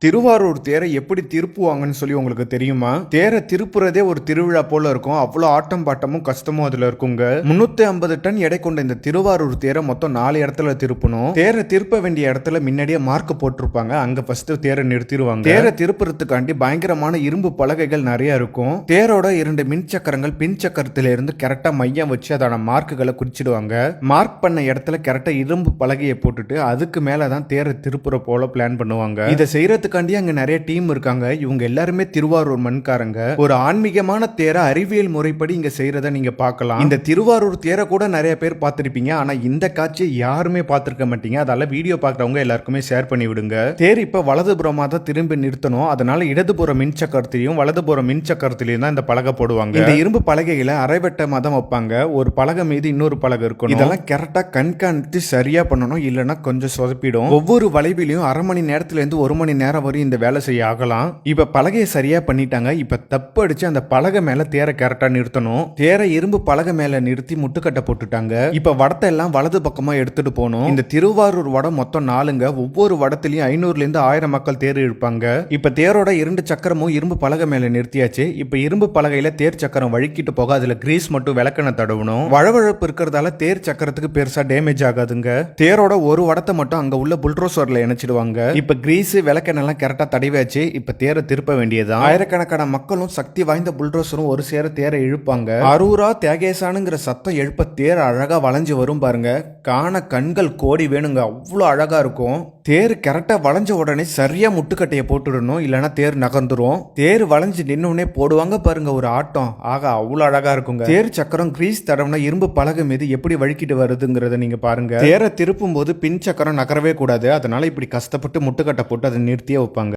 திருவாரூர் தேரை எப்படி திருப்புவாங்கன்னு சொல்லி உங்களுக்கு தெரியுமா? தேரை திருப்புறதே ஒரு திருவிழா போல இருக்கும். அவ்வளோ ஆட்டம் பாட்டமும் கஷ்டமும் அதுல இருக்குங்க. 350 டன் எடை கொண்ட இந்த திருவாரூர் தேரை மொத்தம் 4 இடத்துல திருப்பணும். தேரை திருப்ப வேண்டிய இடத்துல முன்னாடியே மார்க் போட்டிருப்பாங்க. அங்க ஃபர்ஸ்ட் தேரை நிறுத்திடுவாங்க. தேரை திருப்புறதுக்காண்டி பயங்கரமான இரும்பு பலகைகள் நிறைய இருக்கும். தேரோட 2 மின் சக்கரங்கள் பின் சக்கரத்தில இருந்து கரெக்டா மையம் வச்சு அதோட மார்க்குகளை குறிச்சிடுவாங்க. மார்க் பண்ண இடத்துல கரெக்டா இரும்பு பலகையை போட்டுட்டு அதுக்கு மேலதான் தேரை திருப்புற போல பிளான் பண்ணுவாங்க. இதை செய்யறதுக்கு அங்க நிறைய டீம் இருக்காங்க. இவங்க எல்லாருமே திருவாரூர் மண்காரங்க. ஒரு ஆன்மீகமான தேரை அறிவியல் முறைப்படி இங்க செய்யறத நீங்க பார்க்கலாம். இந்த திருவாரூர் தேரை கூட நிறைய பேர் பார்த்திருப்பீங்க. ஆனா இந்த காட்சியை யாருமே பார்த்திருக்க மாட்டீங்க. அதனால வீடியோ பார்க்கறவங்க எல்லாருக்குமே ஷேர் பண்ணி விடுங்க. தேர் இப்ப வலதுபுறமா தான் திரும்பி நிறுத்தணும். அதனால இடதுபுற மின் சக்கரத்திலையும் வலதுபுற மின் சக்கரத்திலையும் தான் இந்த பலகை போடுவாங்க. இந்த இரும்பு பலகைகளை அரைவட்டமா தான் வைப்பாங்க. ஒரு பலகை மீது இன்னொரு பலகை இருக்கணும். இதெல்லாம் கரெக்டா கண்காணித்து சரியா பண்ணணும். இல்லைன்னா கொஞ்சம் சொதப்பிடும். ஒவ்வொரு வளைவிலையும் அரை மணி நேரத்துல இருந்து 1 மணி நேரம் வரை இந்த வேலை செய்ய ஆகலாம். இப்ப பலகையை சரியா பண்ணிட்டாங்க. இப்ப தப்பு அடிச்சு அந்த பலகை மேல தேரை கரெக்டா நிறுத்தணும். தேரை இரும்பு பலகை மேல நிறுத்தி முட்டுக்கட்டை போட்டுட்டாங்க. இப்ப வடத்தை எல்லாம் வலது பக்கமா எடுத்துட்டு போகணும். இந்த திருவாரூர் வடம் மொத்தம் 4ங்க. ஒவ்வொரு வடத்திலையும் 500ல இருந்து 1000 மக்கள் தேர் இழுப்பாங்க. இப்ப தேரோட 2 சக்கரமும் இரும்பு பலகை மேல நிறுத்தியாச்சு. இப்ப இரும்பு பலகையில தேர் சக்கரம் வழுக்கிட்டு போக அதுல கிரீஸ் மட்டும் விளக்கெண்ண தடவணும். வழவழப்பு இருக்கிறதால தேர் சக்கரத்துக்கு பெருசா டேமேஜ் ஆகாதுங்க. தேரோட ஒரு வடத்தை மட்டும் அங்க உள்ள புல்ட்ரோசர்ல இணைச்சிடுவாங்க. இப்ப கிரீஸ் விளக்கெண்ணெல்லாம் கரெக்டா தடவியாச்சு. இப்ப தேரை திருப்ப வேண்டியதுதான். ஆயிரக்கணக்கான மக்களும் சக்தி வாய்ந்த புல்ட்ரோசரும் ஒரு சேர தேரை இழுப்பாங்க. அரூரா தியாகேசானுங்கிற சத்தம் எழுப்ப தேர் அழகா வளைஞ்சு வரும் பாருங்க. காண கண்கள் கோடி வேணுங்க. அவ்வளவு அழகா இருக்கும். தேர் கரெக்டா வளைஞ்ச உடனே சரியா முட்டுக்கட்டையை போட்டுடணும். இல்லைன்னா தேர் நகர்ந்துரும். தேர் வளைஞ்சு நின்னுடனே போடுவாங்க பாருங்க ஒரு ஆட்டம். ஆக அவ்வளவு அழகா இருக்குங்க. தேர் சக்கரம் கிரீஸ் தடவுனா இரும்பு பலகை மீது எப்படி வழுக்கிட்டு வருதுங்கிறத நீங்க பாருங்க. தேரை திருப்பும் போது பின் சக்கரம் நகரவே கூடாது. அதனால இப்படி கஷ்டப்பட்டு முட்டுக்கட்டை போட்டு அதை நிறுத்தியே வைப்பாங்க.